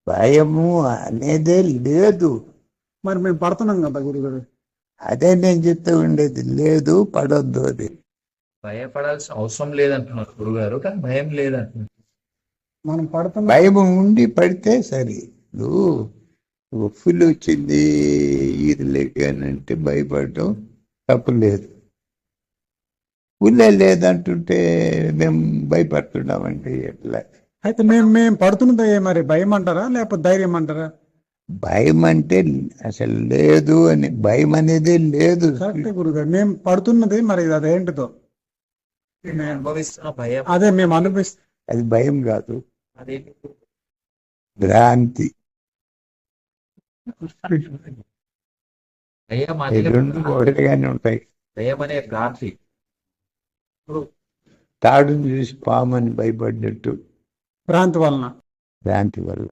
భయము అనేదే లేదు. మరి మేము పడుతున్నాం కదా గురుగారు. అదే నేను చెప్తూ ఉండేది, లేదు పడొద్దు అది. భయపడాల్సిన అవసరం లేదంటున్నారు గురుగారు, కానీ భయం లేదంటున్నారు. మనం పడుతున్నాం. భయం ఉండి పడితే సరే. నువ్వు ఫుల్ వచ్చింది ఈది లేకనంటే భయపడటం తప్పు లేదు. ఫుల్లే లేదంటుంటే మేము భయపడుతున్నామంటే ఎట్లా? అయితే మేము పడుతున్నది మరి భయం అంటారా లేకపోతే ధైర్యం అంటారా? భయం అంటే అసలు లేదు అని, భయం అనేది లేదు. కరెక్టే గురుగారు, మేము పడుతున్నది మరి అదేంటిదో మేము అనుభవిస్తున్న భయం అదే మేము అనుభవిస్తాం. అది భయం కాదు, అదేంటి? భ్రాంతి. భయం ఈ అనే రెండు ఒకటిగానే ఉంటాయి. భయం అనే భ్రాంతి. తాడుని చూసి పాము అని భయపడ్డట్టు భ్రాంతి వలన. భ్రాంతి వల్ల.